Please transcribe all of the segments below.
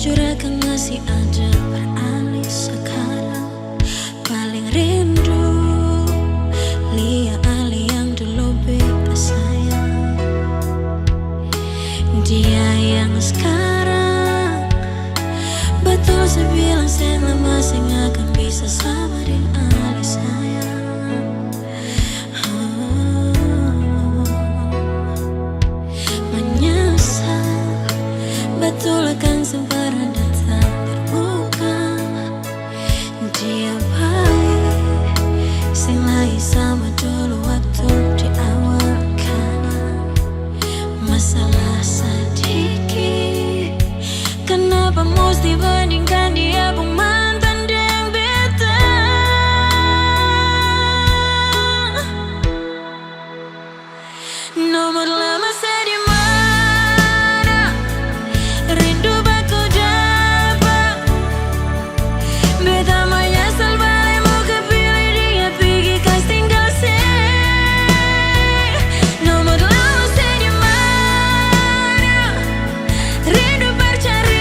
Jujur akan masih ada beralih sekarang. Paling rindu Lia Ali yang dulu beta sayang. Dia yang sekarang betul saya bilang saya masih akan bisa sama dengan Ali sayang. Menyesal betul akan sempurna datang terbuka. Dia baik sing lagi sama dulu waktu di awal kanan. Masalah sedikit, kenapa mesti bandingkan dia pun mantan dengan beta. Nomor lama saya di mana? Rindu baku dapat. Beta menyesal balik muka pilih dia pergi kas tinggal saya. Nomor lama saya di mana? Rindu bercerita.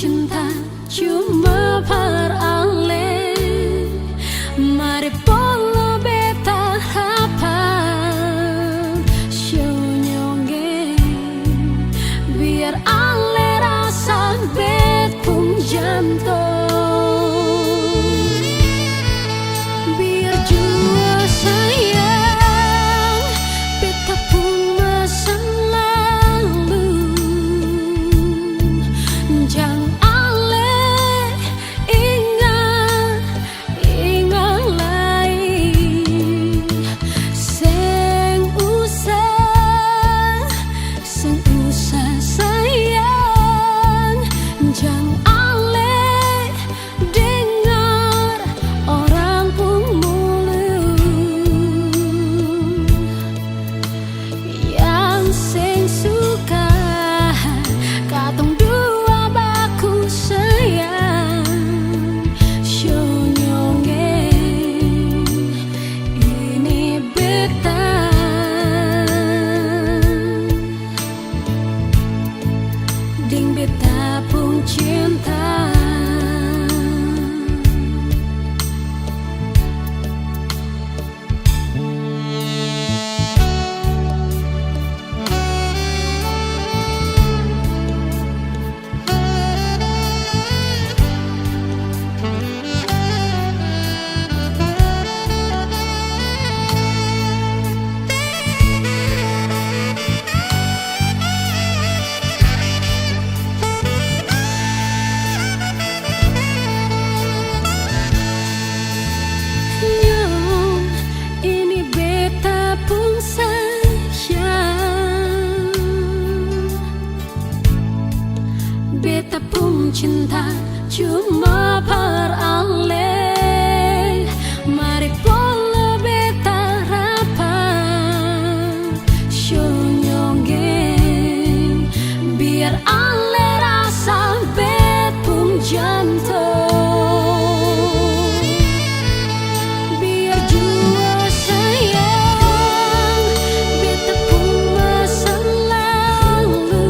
cinta cuma peralih. Mari polo beta harapan syonyonge biar ale rasa bet pun jantung. Biar jua sayang beta pun masa lalu. Jangan ding beta pun cinta. Beta pun cinta cuma peralih. Mari polo beta harapan syonyonge biar ale rasa bet pun jantung. Biar jua sayang beta pun masa lalu.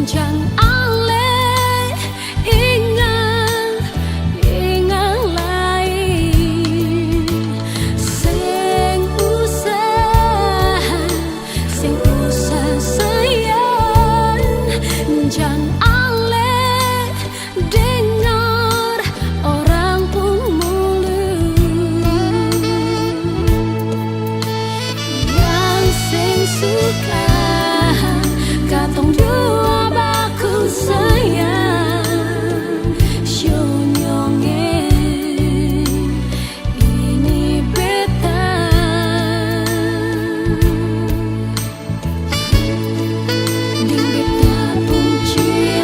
Jangan ale ingat lain. Sing usah sayang. Jangan ale dengar orang pemulung yang sing suka katong dua baku sayang syonyonge ini beta ding beta pun cinta.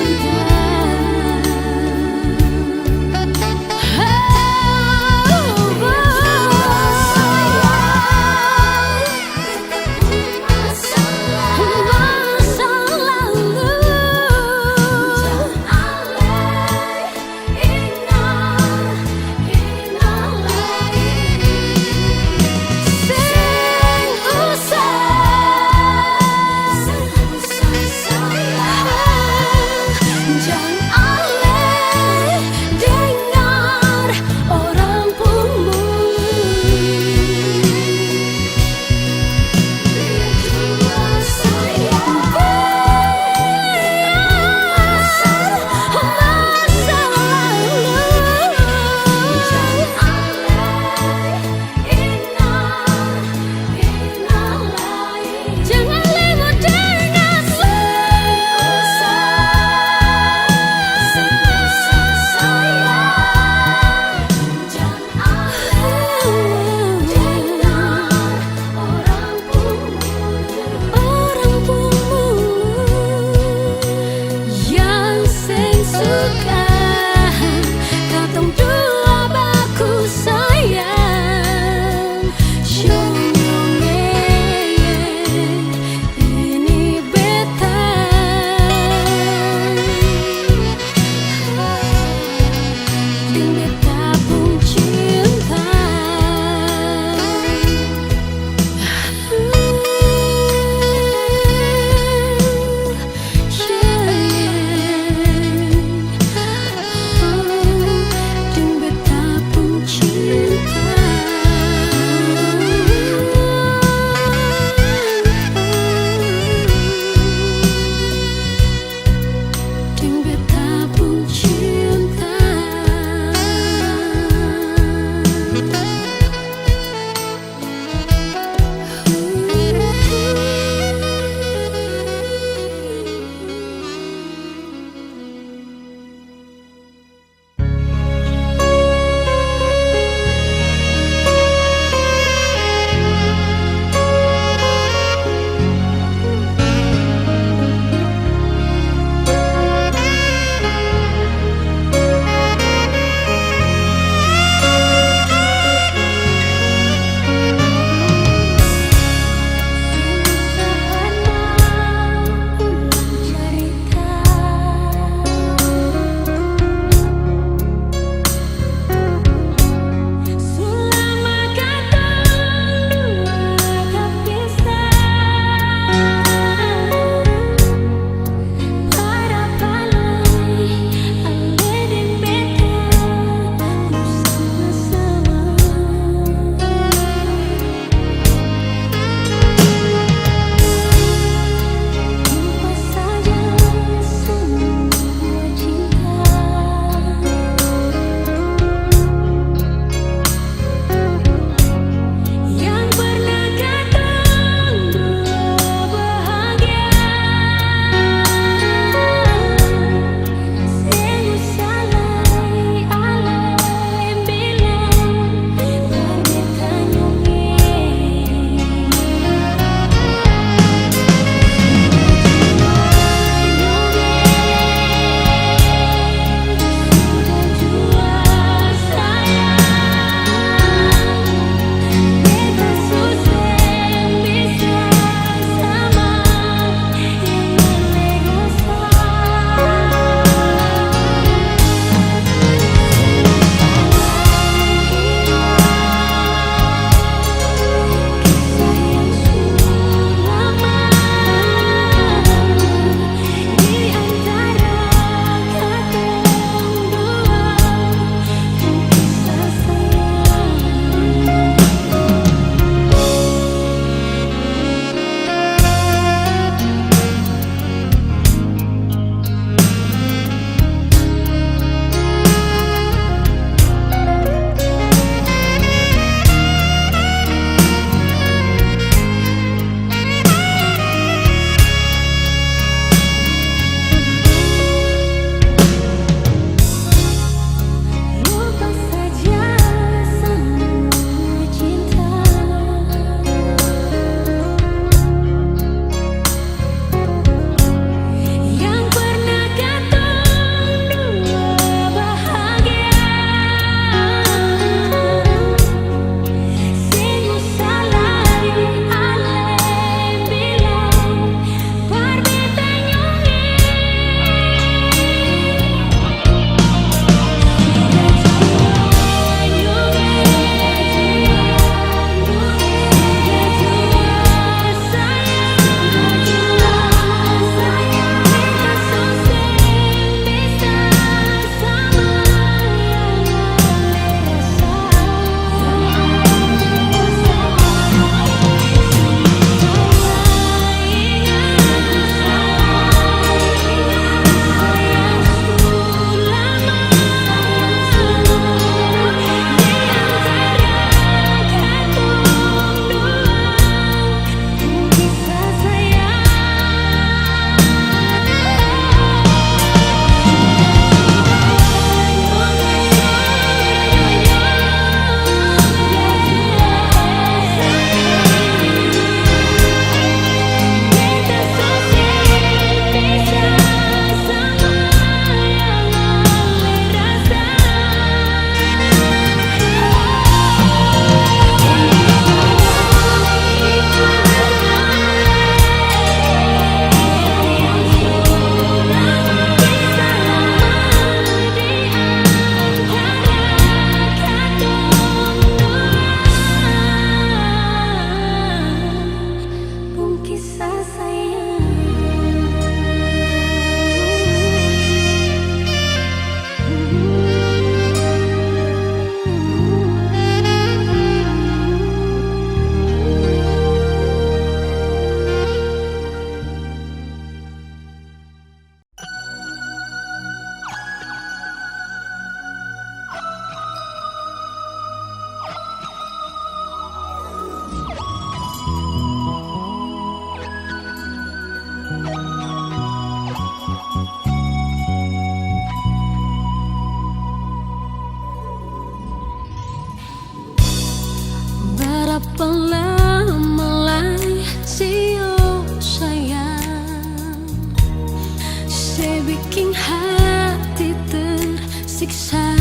bikin hati tersiksa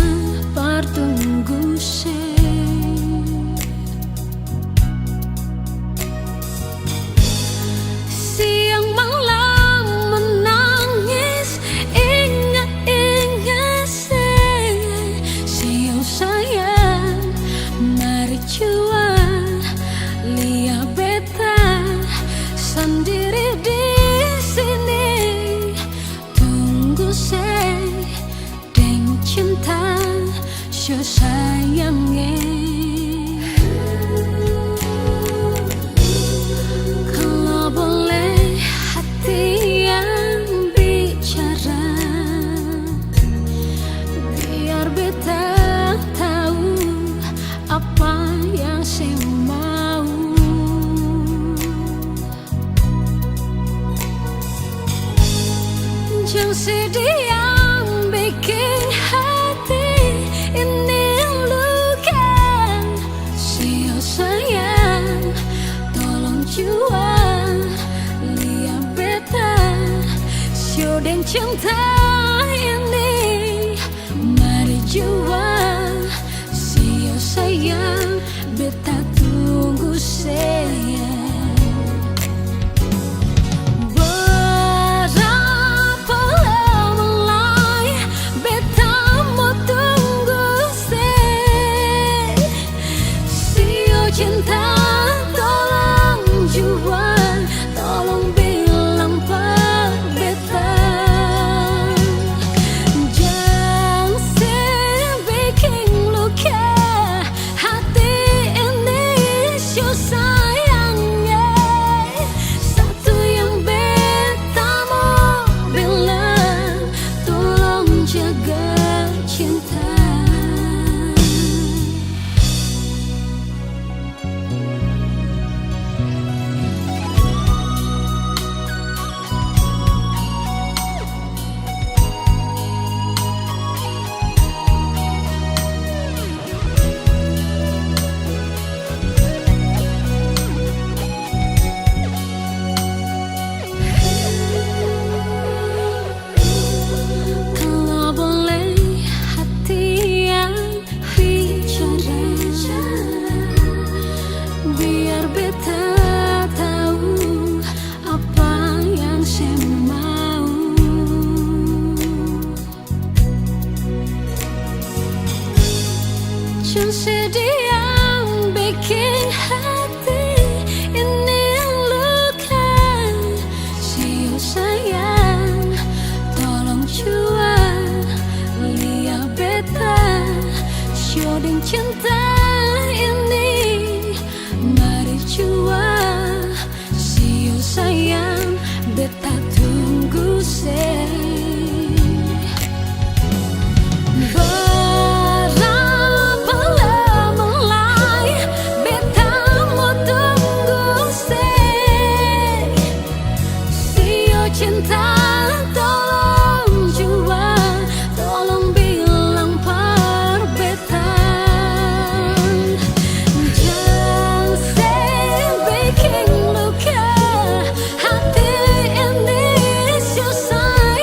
bertunggu siang malam menangis ingat-ingat siang sayang mari cuan lihat beta sendiri di sini tunggu deng cinta sayangnya. Kalau boleh hati yang bicara, biar beta tahu apa yang saya mau. Jangan sedih yang bikin hati ini luka. Sayang, tolong jual lihat beta syudeng cinta ini mari jual. Sayang, beta tunggu sayang. Cinta tolong jual, tolong bilang per beta. Jangan bikin luka hati ini sayangnya. Satu yang beta mau bilang, tolong jaga cinta. Biar beta tahu apa yang saya mau. Jangan sedih yang bikin hati ini luka. Sayang, tolong jual lihat beta syudeng cinta ini mari jual. Sayang, beta tunggu berapa lama lagi beta mau tunggu cinta tolong jual, tolong bilang per beta. Bikin luka hati ini susah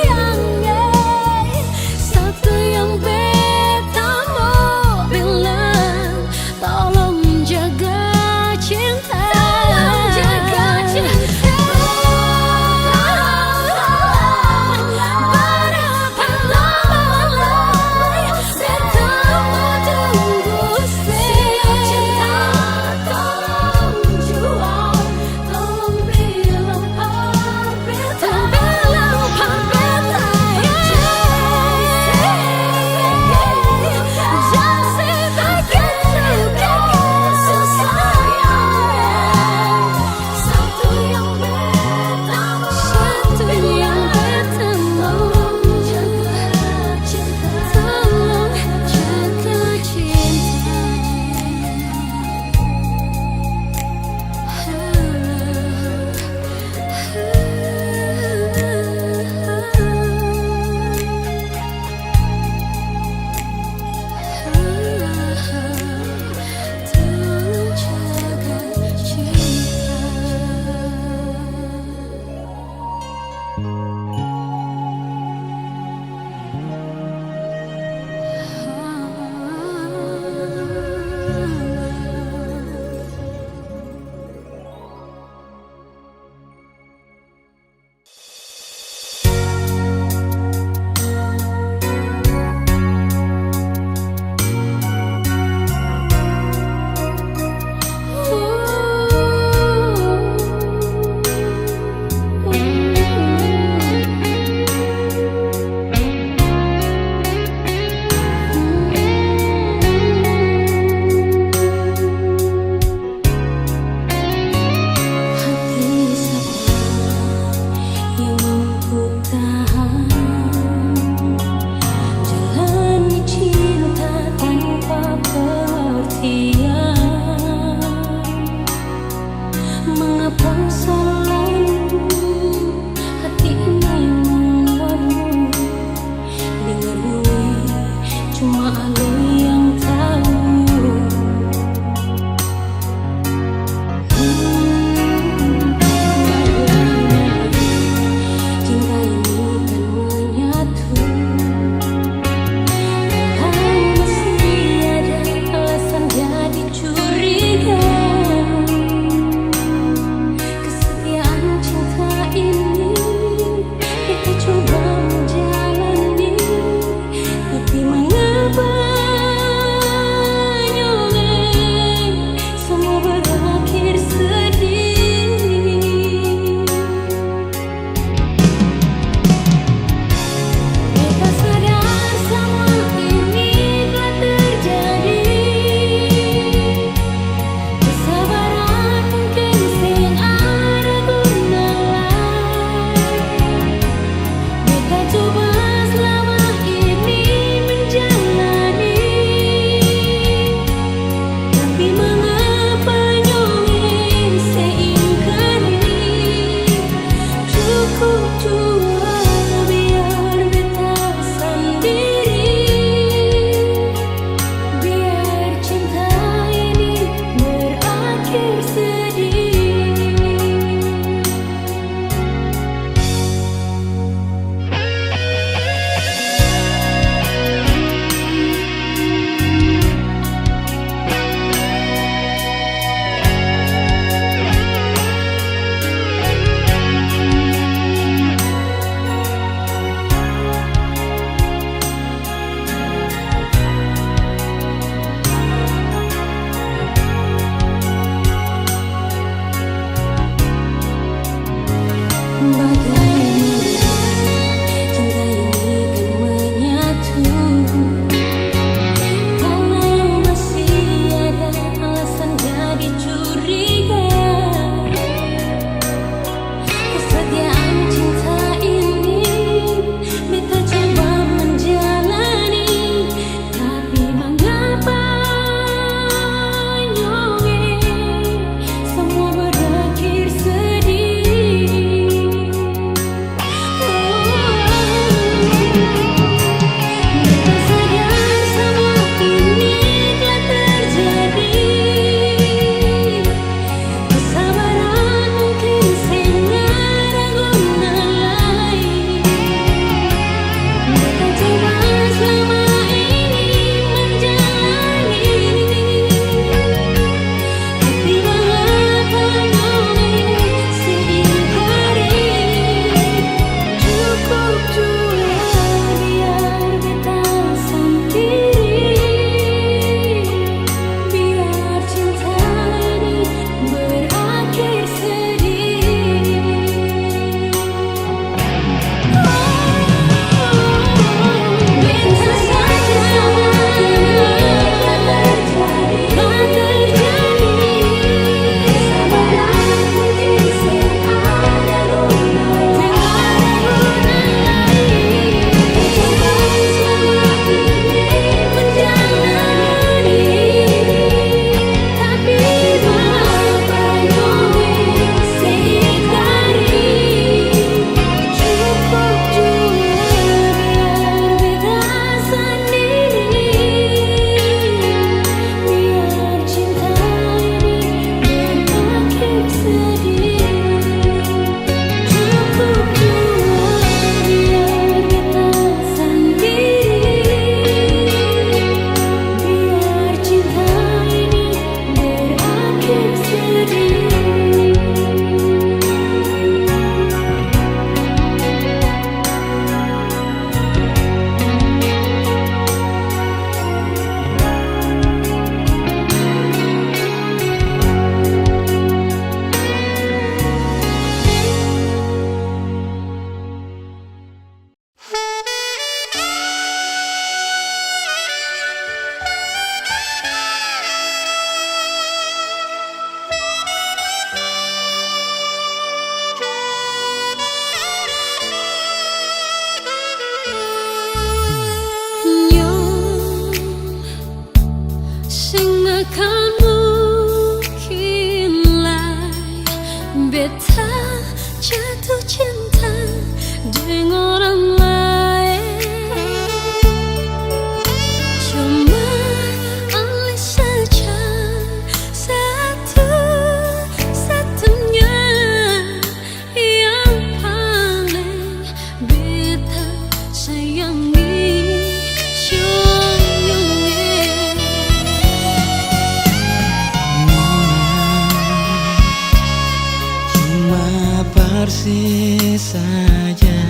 kasih saja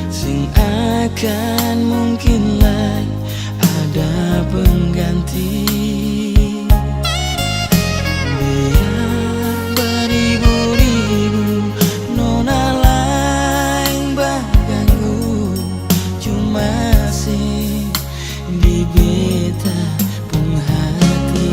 sing akan mungkin lagi ada pengganti. Biar beribu-ribu nona lain baganggu, cuma sih di beta pun hati.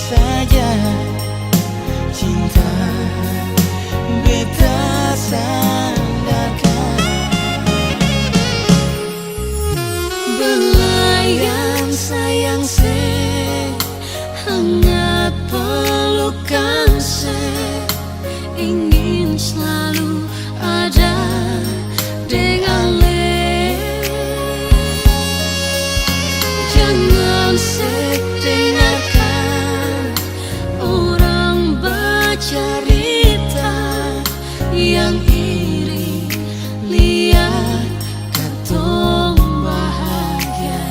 Saja cinta beta sandarkan, belayan sayang se hangat pelukan se ingin selalu ada dengan le. Jangan dengarkan orang bercerita yang iri, lihat katong bahagia.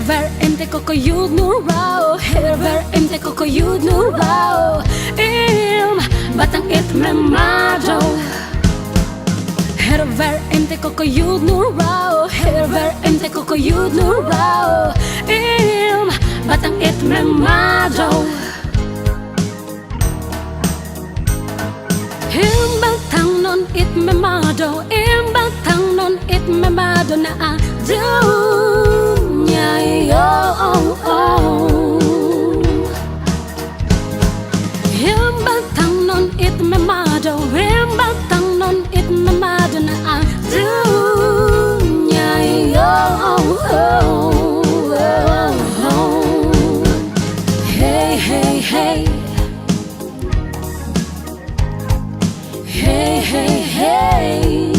Herver inte kokojud nurao, herver inte kokojud nurao. Im batang it memado. Herver inte kokojud nurao, herver inte kokojud nurao. Im batang it memado. Im batang non it memado, im batang non it memado na adunya yo. Im batang non it memado, im batang non it memado na adunya yo. Hey hey hey. Hey, hey, hey.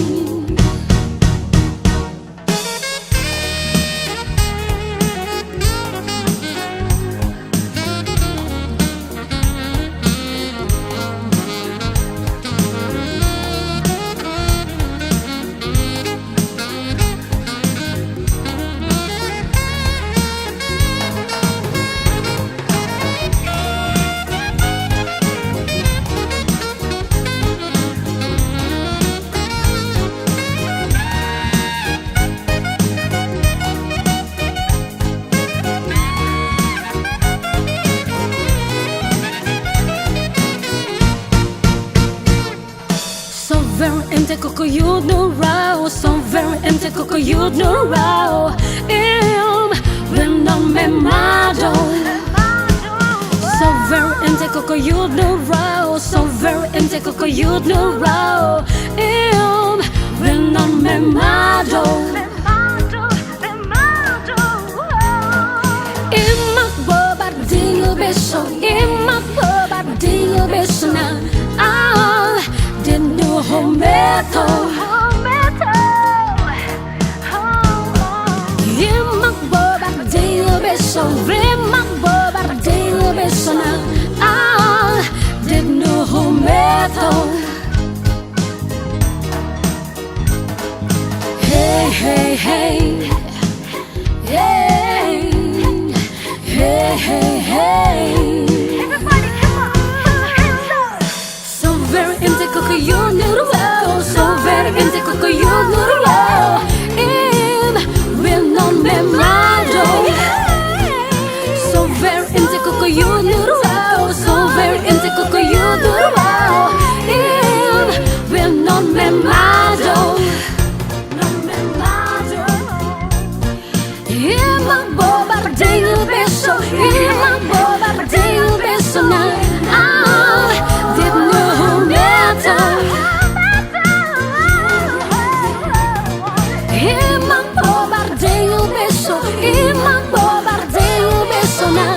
Very inte kokojud nurao, so very inte kokojud nurao. Im venom memado. So very inte kokojud nurao, so very inte kokojud nurao. Im venom memado. Imak bobardinho beso, imak bobardinho beso na. Hometo, imak bobardinho beso, imak bobardinho beso na didno hometo. Hey hey hey, hey hey hey hey. Inte kokojud nurao, so very inte kokojud nurao. Im venom memado. So very inte kokojud nurao, so very inte kokojud nurao. Im venom memado. Imak bobardinho beso, imak bobardinho beso na imak bobardinho beso, imak bobardinho beso na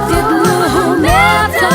didno hometo.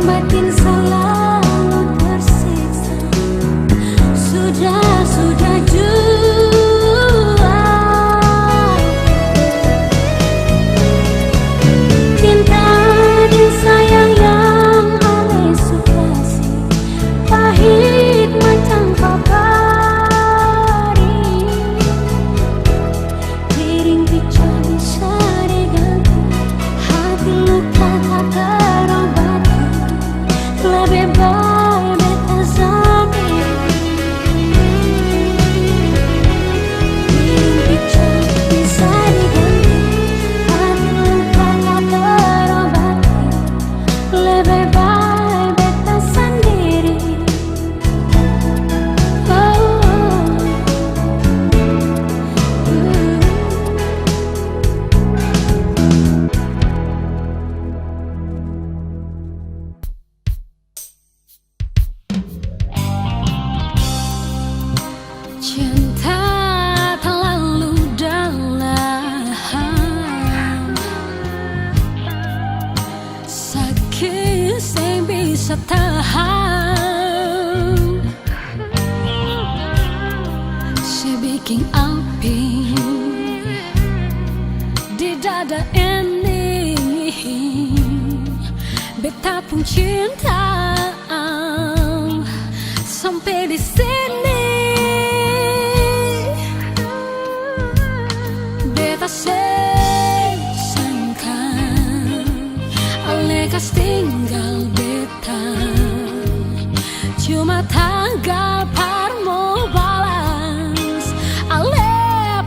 batin selalu tersiksa. Sudah jua cinta dan sayang yang Ale suka sih, pahit macam papari. Piring pica bisa diganti, hati luka tak terobati. Lebih baik beta sendiri. Piring pica bisa diganti, hati luka tak terobati. Lebih baik beta sendiri. Cinta terlalu dalam, sakit saya bisa tahan. Saya bikin api di dada ini, beta pun cinta sampai di sini. Beta sangka Ale kas tinggal beta, cuma tanggal parmo balas. Ale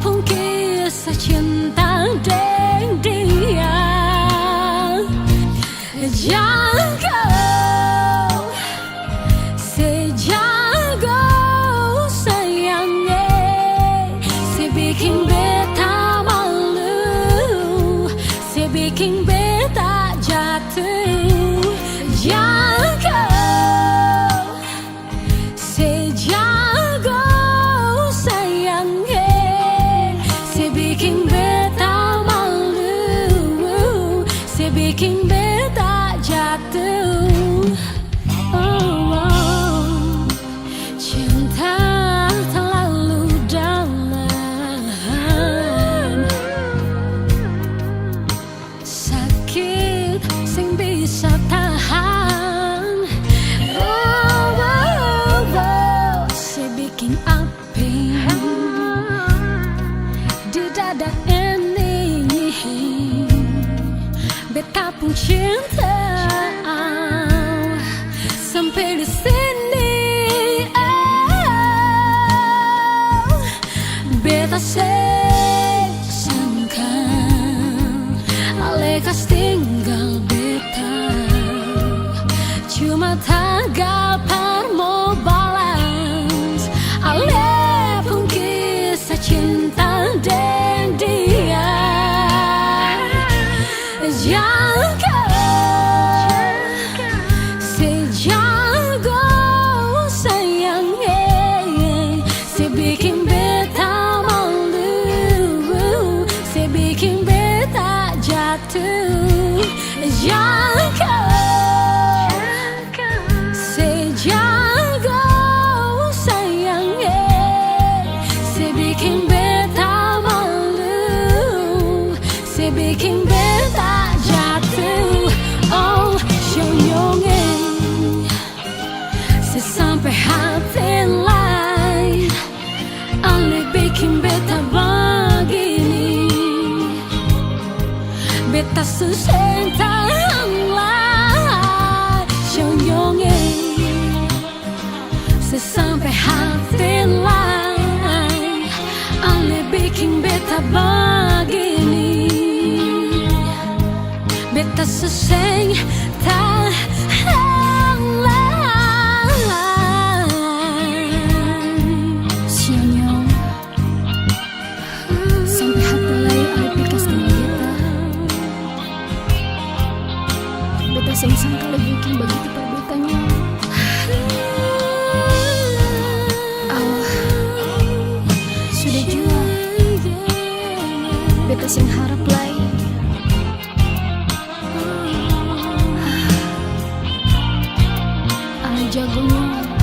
pun kisah cinta dengan dia. Jago, sejago sayangnya, saya bikin beta malu, saya bikin beta jatuh. Jago, sejago sayangnya, saya bikin beta malu, saya bikin beta jatuh. Cinta terlalu dalam, sakit sing bisa tahan. Saya bikin api di dada ini, beta pun cinta sampai di sini. Beta sangka Ale kas tinggal beta, cuma tanggal parmo balas. Ale pun kisah cinta dengan dia. Jago, sejago sayangnya, saya bikin beta malu, saya bikin beta jatuh. Jago, sejago sayangnya, saya bikin beta malu, saya bikin beta jatuh. Oh, syonyonge, saya sampai hati lain. Ale bikin beta begini, beta susah tahan lah. Syonyonge, saya sampai hati lain. Ale bikin beta begini, beta susah tahan lah. Syonyong, sampai hati lain Ale pikas dengan beta. Beta sing kalau bikin begitu perbuatannya. Allah sudah jua, beta sing harap lain. jagonya